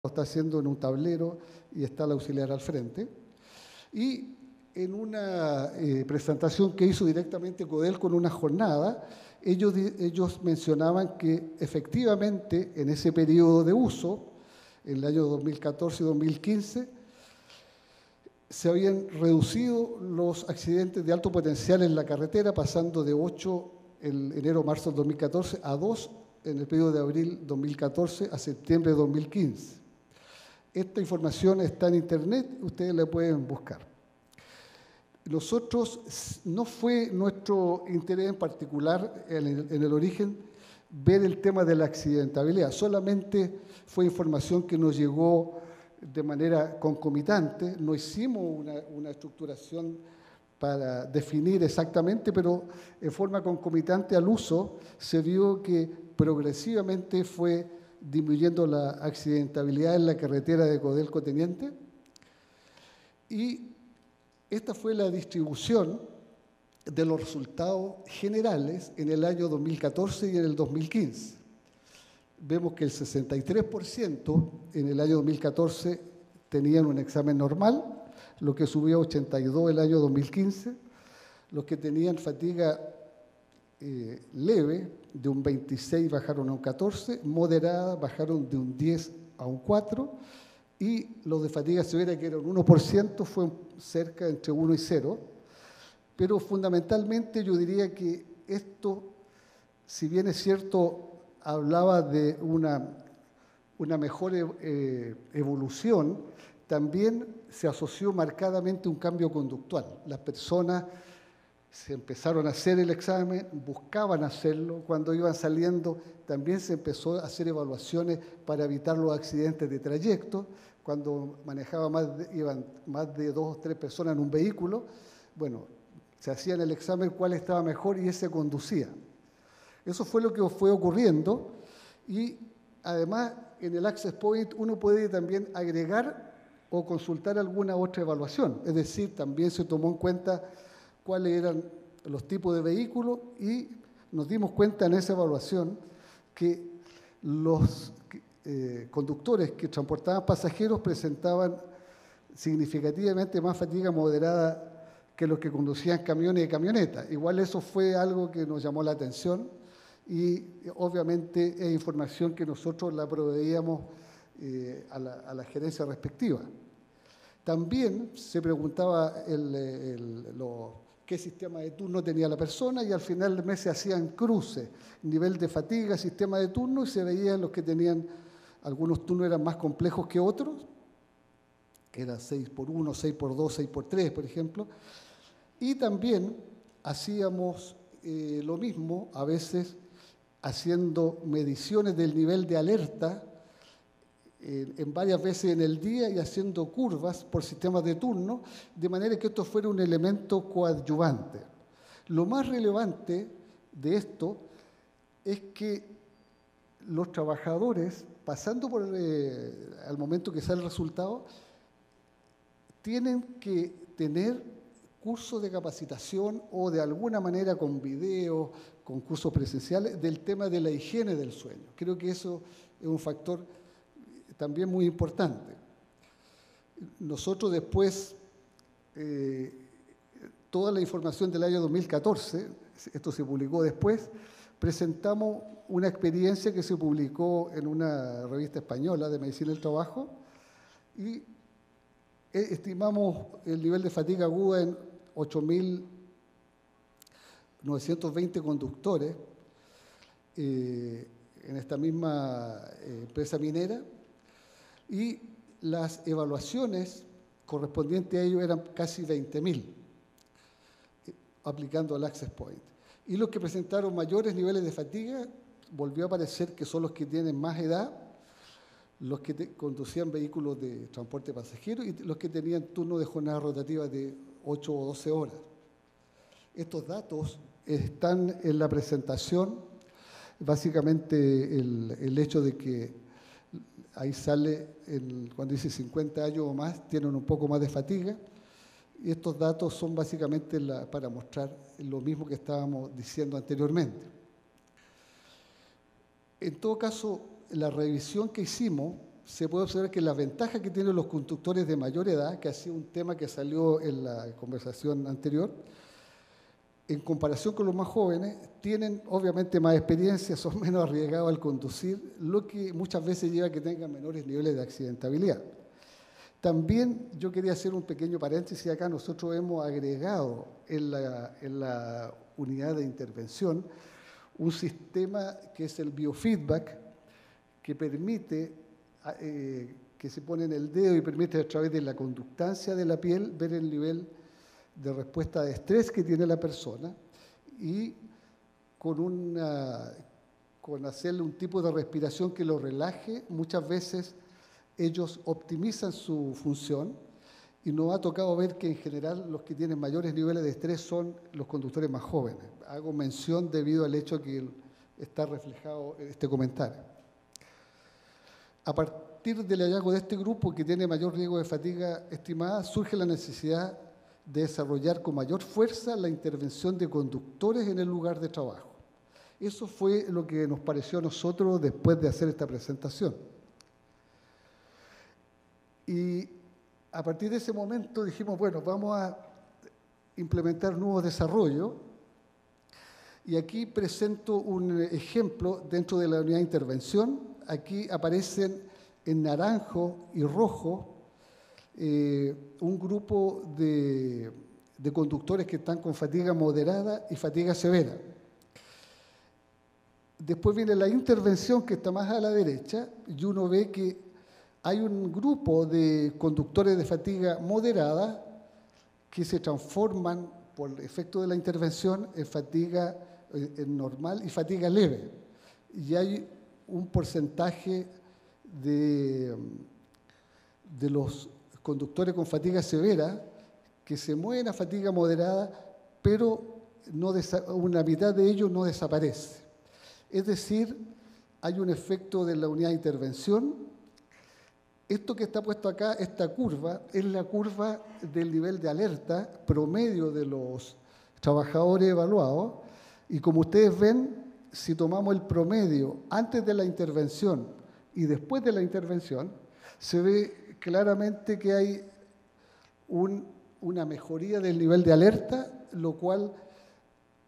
está haciendo en un tablero y está el auxiliar al frente. Y en una presentación que hizo directamente Codelco en una jornada, ellos mencionaban que efectivamente en ese periodo de uso, en el año 2014 y 2015, se habían reducido los accidentes de alto potencial en la carretera, pasando de 8 en enero-marzo del 2014 a 2 en el periodo de abril 2014 a septiembre de 2015. Esta información está en internet, ustedes la pueden buscar. Nosotros, no fue nuestro interés en particular en el origen ver el tema de la accidentabilidad, solamente fue información que nos llegó de manera concomitante, no hicimos una estructuración para definir exactamente, pero en forma concomitante al uso se vio que progresivamente fue disminuyendo la accidentabilidad en la carretera de Codelco Teniente, y esta fue la distribución de los resultados generales en el año 2014 y en el 2015. Vemos que el 63% en el año 2014 tenían un examen normal, lo que subió a 82% el año 2015. Los que tenían fatiga leve, de un 26 bajaron a un 14, moderada bajaron de un 10 a un 4, y los de fatiga severa, que eran 1%, fue cerca entre 1 y 0. Pero fundamentalmente yo diría que esto, si bien es cierto, hablaba de una mejor evolución, también se asoció marcadamente un cambio conductual. Las personas se empezaron a hacer el examen, buscaban hacerlo, cuando iban saliendo también se empezó a hacer evaluaciones para evitar los accidentes de trayecto, cuando iban más de 2 o 3 personas en un vehículo, bueno, se hacían el examen cuál estaba mejor y ese conducía. Eso fue lo que fue ocurriendo, y además en el Access Point uno puede también agregar o consultar alguna otra evaluación, es decir, también se tomó en cuenta cuáles eran los tipos de vehículos, y nos dimos cuenta en esa evaluación que los conductores que transportaban pasajeros presentaban significativamente más fatiga moderada que los que conducían camiones y camionetas. Igual eso fue algo que nos llamó la atención, y obviamente es información que nosotros la proveíamos a la gerencia respectiva. También se preguntaba qué sistema de turno tenía la persona, y al final del mes se hacían cruces, nivel de fatiga, sistema de turno, y se veían los que tenían, algunos turnos eran más complejos que otros, que era 6x1, 6x2, 6x3, por ejemplo, y también hacíamos lo mismo, a veces haciendo mediciones del nivel de alerta en varias veces en el día y haciendo curvas por sistemas de turno, de manera que esto fuera un elemento coadyuvante. Lo más relevante de esto es que los trabajadores, pasando por al momento que sale el resultado, tienen que tener cursos de capacitación o de alguna manera con videos, con cursos presenciales del tema de la higiene del sueño. Creo que eso es un factor también muy importante. Nosotros después, toda la información del año 2014, esto se publicó después, presentamos una experiencia que se publicó en una revista española de Medicina del Trabajo, y estimamos el nivel de fatiga aguda en 8.920 conductores en esta misma empresa minera, y las evaluaciones correspondientes a ello eran casi 20.000, aplicando al Access Point. Y los que presentaron mayores niveles de fatiga, volvió a aparecer que son los que tienen más edad, los que conducían vehículos de transporte pasajero y los que tenían turno de jornada rotativa de 8 o 12 horas. Estos datos están en la presentación, básicamente el hecho de que ahí sale, cuando dice 50 años o más, tienen un poco más de fatiga, y estos datos son básicamente para mostrar lo mismo que estábamos diciendo anteriormente. En todo caso, la revisión que hicimos se puede observar que las ventajas que tienen los conductores de mayor edad, que ha sido un tema que salió en la conversación anterior, en comparación con los más jóvenes, tienen obviamente más experiencia, son menos arriesgados al conducir, lo que muchas veces lleva a que tengan menores niveles de accidentabilidad. También yo quería hacer un pequeño paréntesis acá. Nosotros hemos agregado en la unidad de intervención un sistema que es el biofeedback, que permite, que se pone en el dedo y permite a través de la conductancia de la piel ver el nivel de respuesta de estrés que tiene la persona, y con hacerle un tipo de respiración que lo relaje, muchas veces ellos optimizan su función, y nos ha tocado ver que en general los que tienen mayores niveles de estrés son los conductores más jóvenes. Hago mención debido al hecho que está reflejado en este comentario. A partir del hallazgo de este grupo, que tiene mayor riesgo de fatiga estimada, surge la necesidad de desarrollar con mayor fuerza la intervención de conductores en el lugar de trabajo. Eso fue lo que nos pareció a nosotros después de hacer esta presentación. Y a partir de ese momento dijimos, bueno, vamos a implementar nuevos desarrollos. Y aquí presento un ejemplo dentro de la unidad de intervención. Aquí aparecen en naranjo y rojo un grupo de conductores que están con fatiga moderada y fatiga severa. Después viene la intervención, que está más a la derecha, y uno ve que hay un grupo de conductores de fatiga moderada que se transforman por el efecto de la intervención en fatiga normal y fatiga leve. Y hay un porcentaje de los conductores con fatiga severa que se mueven a fatiga moderada, pero una mitad de ellos no desaparece. Es decir, hay un efecto de la unidad de intervención. Esto que está puesto acá, esta curva, es la curva del nivel de alerta promedio de los trabajadores evaluados, y como ustedes ven, si tomamos el promedio antes de la intervención y después de la intervención, se ve claramente que hay una mejoría del nivel de alerta, lo cual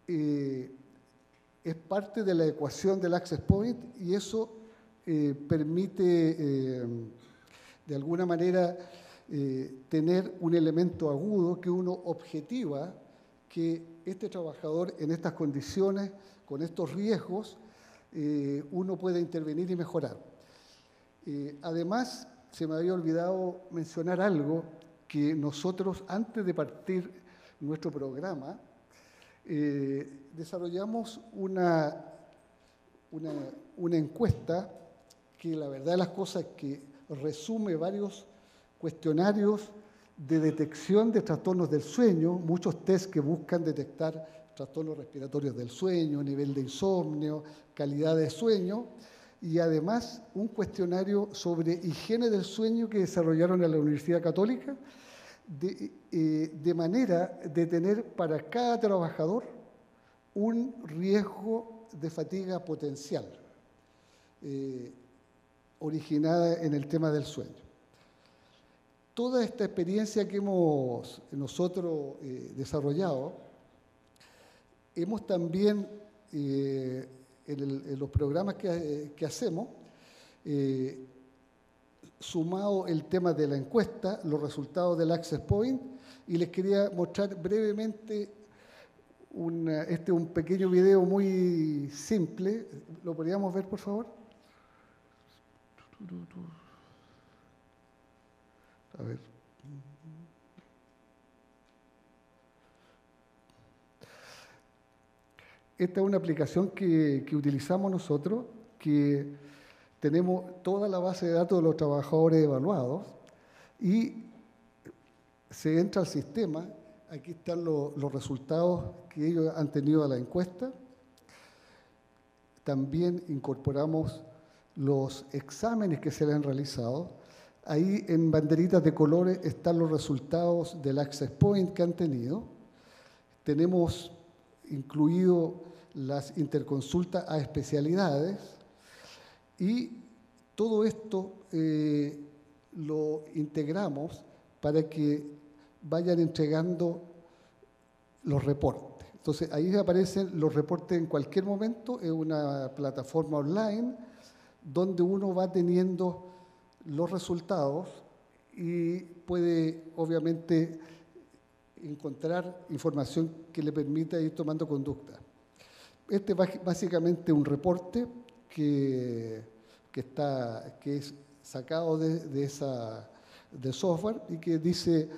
es parte de la ecuación del Access Point, y eso permite de alguna manera tener un elemento agudo que uno objetiva que este trabajador en estas condiciones, con estos riesgos, uno puede intervenir y mejorar. Además, se me había olvidado mencionar algo, que nosotros, antes de partir nuestro programa, desarrollamos una encuesta que, la verdad de las cosas, que resume varios cuestionarios de detección de trastornos del sueño, muchos test que buscan detectar trastornos respiratorios del sueño, nivel de insomnio, calidad de sueño, y además un cuestionario sobre higiene del sueño que desarrollaron en la Universidad Católica, de manera de tener para cada trabajador un riesgo de fatiga potencial originada en el tema del sueño. Toda esta experiencia que hemos nosotros desarrollado, hemos también en los programas que hacemos, sumado el tema de la encuesta, los resultados del Access Point, y les quería mostrar brevemente un pequeño video muy simple. ¿Lo podríamos ver, por favor? A ver. Esta es una aplicación que utilizamos nosotros, que tenemos toda la base de datos de los trabajadores evaluados, y se entra al sistema. Aquí están los resultados que ellos han tenido a la encuesta. También incorporamos los exámenes que se le han realizado. Ahí en banderitas de colores están los resultados del Access Point que han tenido. Tenemos incluido las interconsultas a especialidades, y Todo esto lo integramos para que vayan entregando los reportes. Entonces, ahí aparecen los reportes en cualquier momento, es una plataforma online donde uno va teniendo los resultados y puede, obviamente, encontrar información que le permita ir tomando conducta. Este es básicamente un reporte que es sacado de software y que dice,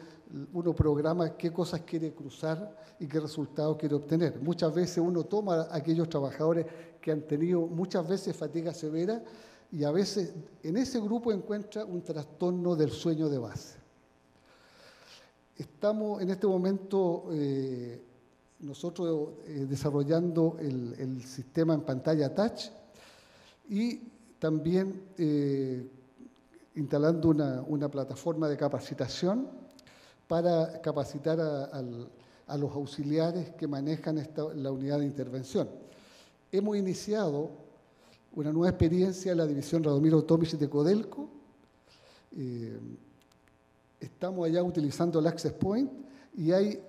uno programa qué cosas quiere cruzar y qué resultados quiere obtener. Muchas veces uno toma a aquellos trabajadores que han tenido muchas veces fatiga severa y a veces en ese grupo encuentra un trastorno del sueño de base. Estamos en este momento nosotros desarrollando el sistema en pantalla touch y también instalando una plataforma de capacitación para capacitar a los auxiliares que manejan la unidad de intervención. Hemos iniciado una nueva experiencia en la división Radomiro Tomic de Codelco. Estamos allá utilizando el Access Point y hay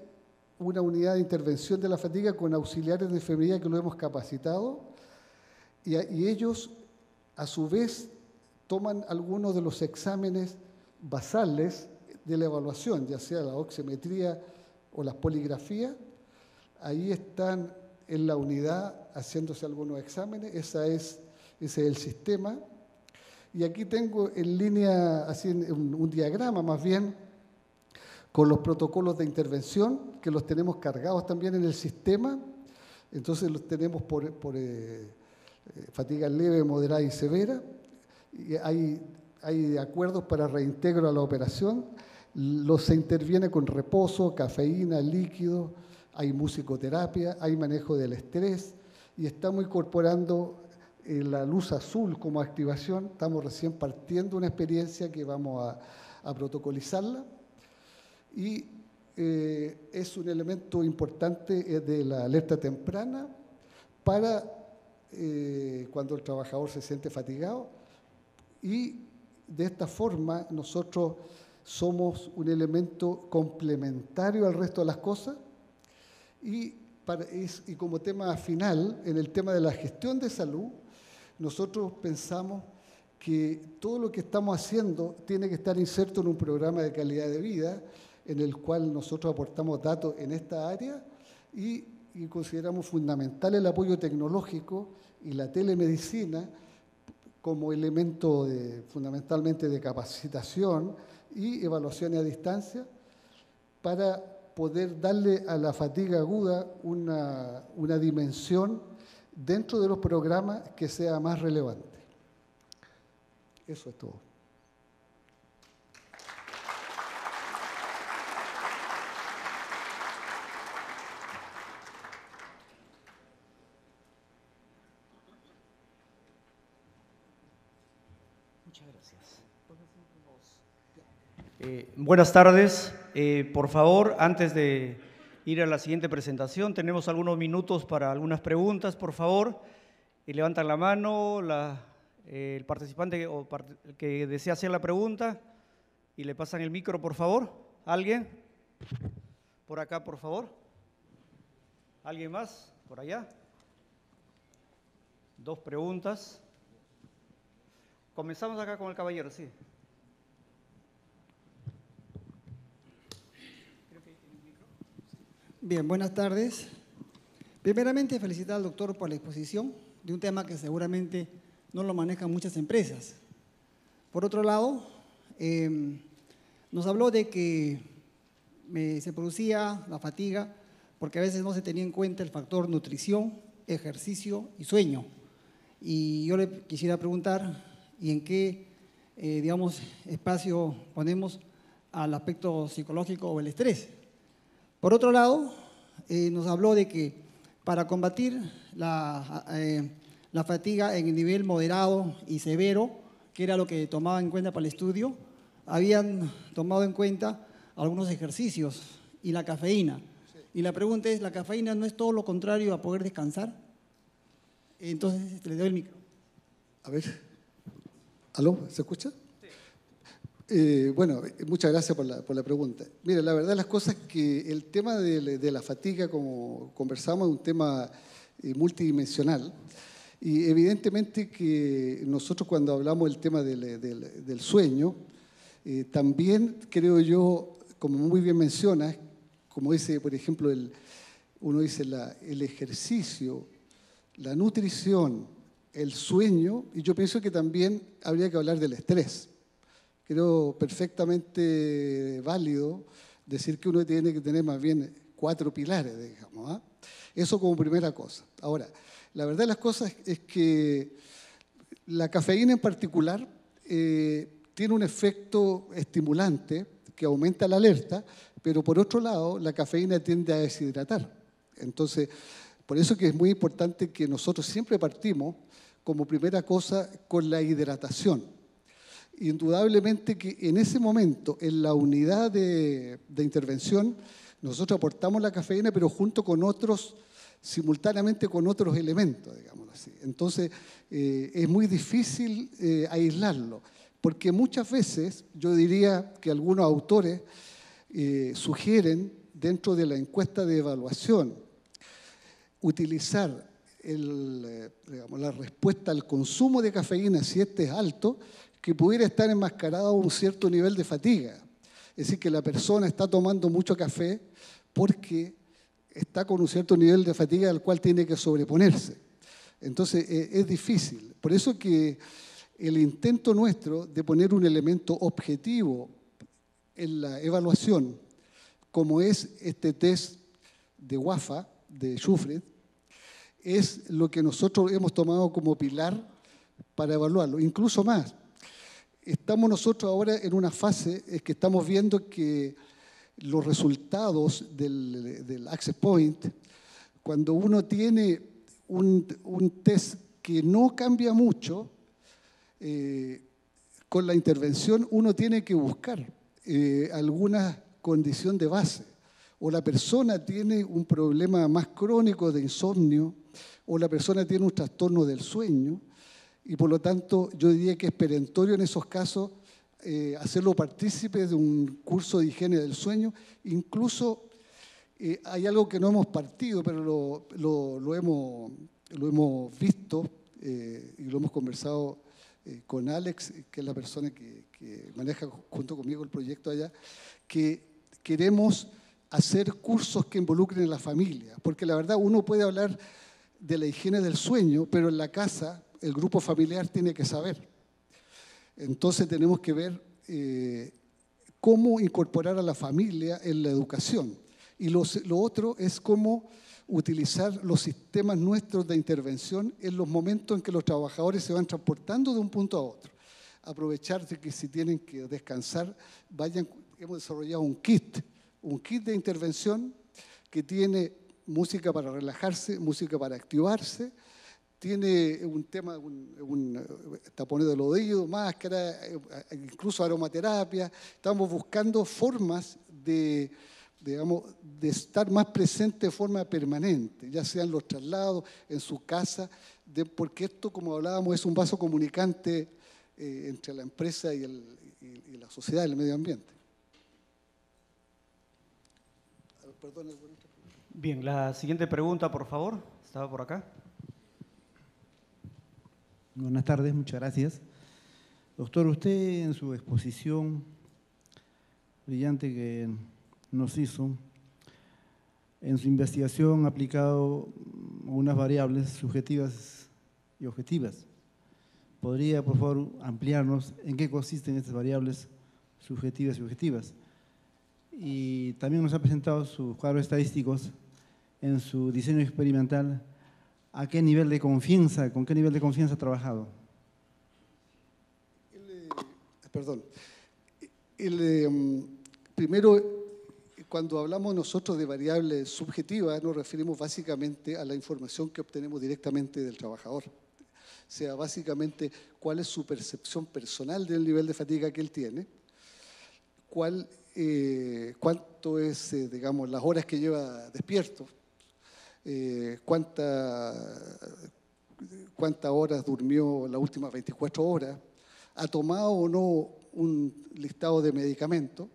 una unidad de intervención de la fatiga con auxiliares de enfermería que lo hemos capacitado y ellos, a su vez, toman algunos de los exámenes basales de la evaluación, ya sea la oximetría o las poligrafías. Ahí están en la unidad haciéndose algunos exámenes, ese es el sistema. Y aquí tengo en línea, así un diagrama más bien, con los protocolos de intervención, que los tenemos cargados también en el sistema. Entonces los tenemos por fatiga leve, moderada y severa. Y hay acuerdos para reintegro a la operación. Se interviene con reposo, cafeína, líquido, hay musicoterapia, hay manejo del estrés y estamos incorporando la luz azul como activación. Estamos recién partiendo una experiencia que vamos a protocolizarla y es un elemento importante de la alerta temprana para cuando el trabajador se siente fatigado y de esta forma nosotros somos un elemento complementario al resto de las cosas y como tema final, en el tema de la gestión de salud, nosotros pensamos que todo lo que estamos haciendo tiene que estar inserto en un programa de calidad de vida en el cual nosotros aportamos datos en esta área y consideramos fundamental el apoyo tecnológico y la telemedicina como elemento fundamentalmente de capacitación y evaluaciones a distancia para poder darle a la fatiga aguda una dimensión dentro de los programas que sea más relevante. Eso es todo. Muchas gracias. Buenas tardes. Por favor, antes de ir a la siguiente presentación, tenemos algunos minutos para algunas preguntas, por favor. Levantan la mano el participante que desea hacer la pregunta y le pasan el micro, por favor. ¿Alguien? Por acá, por favor. ¿Alguien más? ¿Por allá? Dos preguntas. Comenzamos acá con el caballero, sí. Bien, buenas tardes. Primeramente, felicitar al doctor por la exposición de un tema que seguramente no lo manejan muchas empresas. Por otro lado, nos habló de que se producía la fatiga porque a veces no se tenía en cuenta el factor nutrición, ejercicio y sueño. Y yo le quisiera preguntar, ¿y en qué, espacio ponemos al aspecto psicológico o el estrés? Por otro lado, nos habló de que para combatir la fatiga en el nivel moderado y severo, que era lo que tomaba en cuenta para el estudio, habían tomado en cuenta algunos ejercicios y la cafeína. Sí. Y la pregunta es, ¿la cafeína no es todo lo contrario a poder descansar? Entonces, le doy el micro. A ver. ¿Aló? ¿Se escucha? Bueno, muchas gracias por la pregunta. Mira, la verdad las cosas es que el tema de la fatiga, como conversamos, es un tema multidimensional. Y evidentemente que nosotros cuando hablamos del tema del sueño, también creo yo, como muy bien mencionas, como dice, por ejemplo, uno dice el ejercicio, la nutrición, el sueño, y yo pienso que también habría que hablar del estrés. Creo perfectamente válido decir que uno tiene que tener más bien 4 pilares, digamos, ¿ah? Eso como primera cosa. Ahora, la verdad de las cosas es que la cafeína en particular tiene un efecto estimulante que aumenta la alerta, pero por otro lado, la cafeína tiende a deshidratar. Entonces, por eso que es muy importante que nosotros siempre partimos como primera cosa con la hidratación. Indudablemente que en ese momento, en la unidad de intervención, nosotros aportamos la cafeína, pero junto con otros, simultáneamente con otros elementos, digámoslo así. Entonces, es muy difícil aislarlo, porque muchas veces, yo diría que algunos autores sugieren, dentro de la encuesta de evaluación, utilizar la respuesta al consumo de cafeína, si este es alto, que pudiera estar enmascarado a un cierto nivel de fatiga. Es decir, que la persona está tomando mucho café porque está con un cierto nivel de fatiga al cual tiene que sobreponerse. Entonces, es difícil. Por eso que el intento nuestro de poner un elemento objetivo en la evaluación, como es este test de WAFA, de Shufrid, es lo que nosotros hemos tomado como pilar para evaluarlo. Incluso más, estamos nosotros ahora en una fase en que estamos viendo que los resultados del Access Point, cuando uno tiene un test que no cambia mucho, con la intervención uno tiene que buscar alguna condición de base. O la persona tiene un problema más crónico de insomnio, o la persona tiene un trastorno del sueño, y por lo tanto yo diría que es perentorio en esos casos hacerlo partícipe de un curso de higiene del sueño. Incluso hay algo que no hemos partido, pero lo hemos visto y lo hemos conversado con Alex, que es la persona que maneja junto conmigo el proyecto allá, que queremos hacer cursos que involucren a la familia, porque la verdad uno puede hablar de la higiene del sueño, pero en la casa el grupo familiar tiene que saber. Entonces tenemos que ver cómo incorporar a la familia en la educación. Y lo otro es cómo utilizar los sistemas nuestros de intervención en los momentos en que los trabajadores se van transportando de un punto a otro. Aprovechar de que si tienen que descansar, hemos desarrollado un kit de intervención que tiene música para relajarse, música para activarse, tiene un tema, tapones del oído, máscara, incluso aromaterapia. Estamos buscando formas de estar más presente de forma permanente, ya sean los traslados, en su casa, porque esto, como hablábamos, es un vaso comunicante entre la empresa y la sociedad, el medio ambiente. Perdón. Bien, la siguiente pregunta, por favor. Estaba por acá. Buenas tardes, muchas gracias. Doctor, usted en su exposición brillante que nos hizo, en su investigación ha aplicado unas variables subjetivas y objetivas. ¿Podría, por favor, ampliarnos en qué consisten estas variables subjetivas y objetivas? Y también nos ha presentado sus cuadros estadísticos en su diseño experimental. ¿A qué nivel de confianza, con qué nivel de confianza ha trabajado? Primero, cuando hablamos nosotros de variables subjetivas, nos referimos básicamente a la información que obtenemos directamente del trabajador. O sea, básicamente, cuál es su percepción personal del nivel de fatiga que él tiene, cuánto es, digamos, las horas que lleva despierto, cuántas horas durmió las últimas 24 horas, ha tomado o no un listado de medicamentos.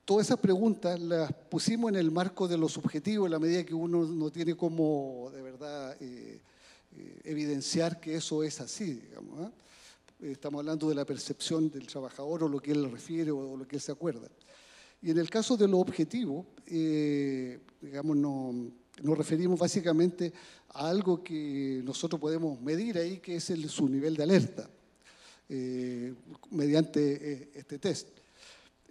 Todas esas preguntas las pusimos en el marco de los objetivos, en la medida que uno no tiene cómo de verdad evidenciar que eso es así, digamos, ¿eh? Estamos hablando de la percepción del trabajador o lo que él refiere o lo que él se acuerda. Y en el caso de los objetivos, digamos, nos referimos básicamente a algo que nosotros podemos medir ahí, que es su nivel de alerta, mediante este test.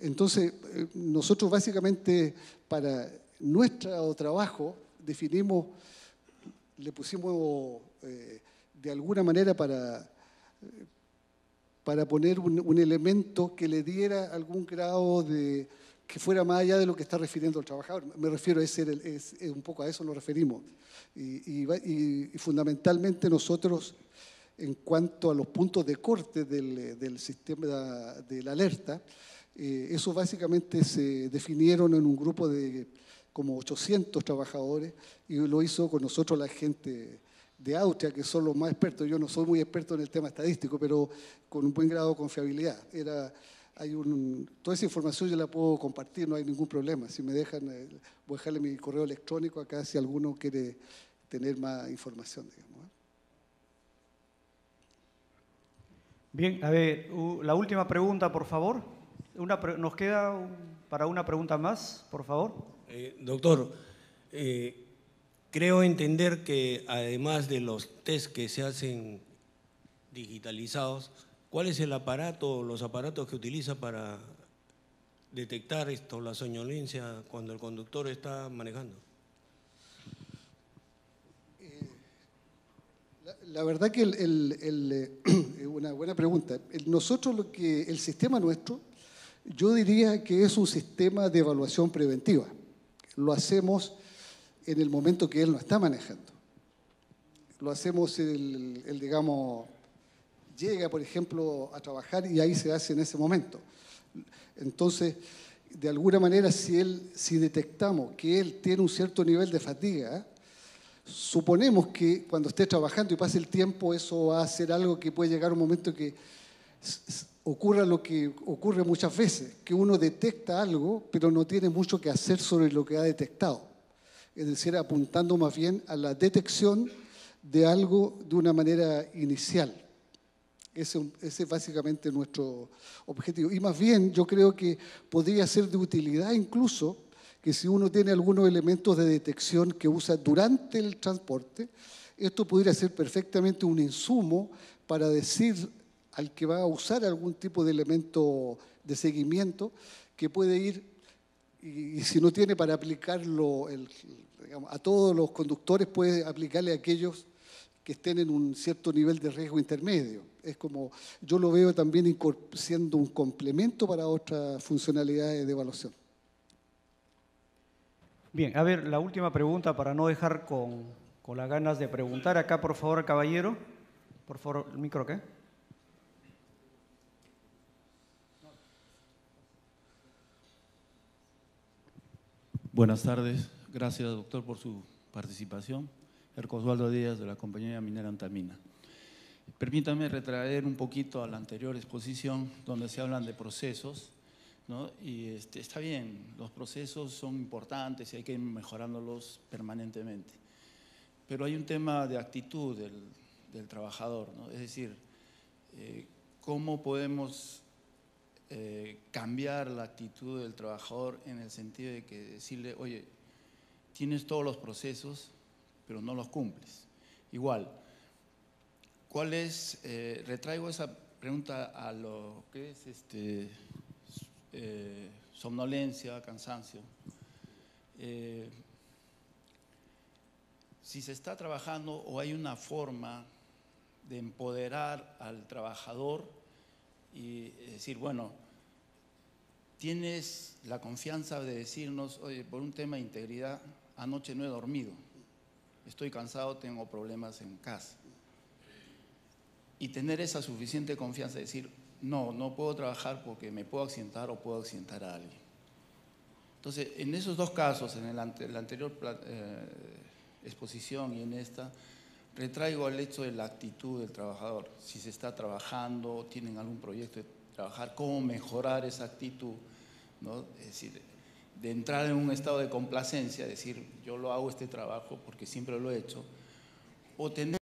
Entonces, nosotros básicamente para nuestro trabajo definimos, le pusimos de alguna manera para poner un elemento que le diera algún grado de que fuera más allá de lo que está refiriendo el trabajador. Me refiero a un poco a eso nos referimos. Y fundamentalmente nosotros, en cuanto a los puntos de corte del sistema de la alerta, eso básicamente se definieron en un grupo de como 800 trabajadores y lo hizo con nosotros la gente de Austria, que son los más expertos. Yo no soy muy experto en el tema estadístico, pero con un buen grado de confiabilidad. Toda esa información yo la puedo compartir, no hay ningún problema. Si me dejan, voy a dejarle mi correo electrónico acá si alguno quiere tener más información, digamos. Bien, a ver, la última pregunta, por favor. Nos queda para una pregunta más, por favor. Doctor, creo entender que además de los test que se hacen digitalizados, ¿cuál es el aparato, los aparatos que utiliza para detectar la soñolencia cuando el conductor está manejando? La verdad que es una buena pregunta. Nosotros el sistema nuestro, yo diría que es un sistema de evaluación preventiva. Lo hacemos en el momento que él no está manejando. Lo hacemos, digamos, llega, por ejemplo, a trabajar y ahí se hace en ese momento. Entonces, de alguna manera, si detectamos que él tiene un cierto nivel de fatiga, suponemos que cuando esté trabajando y pase el tiempo, eso va a ser algo que puede llegar a un momento que ocurra lo que ocurre muchas veces, que uno detecta algo, pero no tiene mucho que hacer sobre lo que ha detectado. Es decir, apuntando más bien a la detección de algo de una manera inicial. Ese es básicamente nuestro objetivo. Y más bien, yo creo que podría ser de utilidad incluso que si uno tiene algunos elementos de detección que usa durante el transporte, esto podría ser perfectamente un insumo para decir al que va a usar algún tipo de elemento de seguimiento que puede ir, y si no tiene para aplicarlo digamos, a todos los conductores, puede aplicarle a aquellos que estén en un cierto nivel de riesgo intermedio. Es como, yo lo veo también siendo un complemento para otras funcionalidades de evaluación. Bien, a ver, la última pregunta para no dejar con las ganas de preguntar. Acá, por favor, caballero. Por favor, el micro acá. Buenas tardes. Gracias, doctor, por su participación. Erco Osvaldo Díaz, de la compañía minera Antamina. Permítame retraer un poquito a la anterior exposición, donde se hablan de procesos, ¿no? Y está bien, los procesos son importantes y hay que ir mejorándolos permanentemente. Pero hay un tema de actitud del trabajador, ¿no? Es decir, ¿cómo podemos cambiar la actitud del trabajador en el sentido de que decirle, oye, tienes todos los procesos, pero no los cumples? Igual, ¿cuál es, retraigo esa pregunta a lo que es somnolencia, cansancio? Si se está trabajando o hay una forma de empoderar al trabajador y decir, bueno, tienes la confianza de decirnos, oye, por un tema de integridad, anoche no he dormido, estoy cansado, tengo problemas en casa. Y tener esa suficiente confianza de decir, no puedo trabajar porque me puedo accidentar o puedo accidentar a alguien. Entonces, en esos dos casos, en la anterior exposición y en esta, retraigo al hecho de la actitud del trabajador. Si se está trabajando, tienen algún proyecto de trabajar, cómo mejorar esa actitud, ¿no? Es decir, de entrar en un estado de complacencia, decir, yo lo hago este trabajo porque siempre lo he hecho, o tener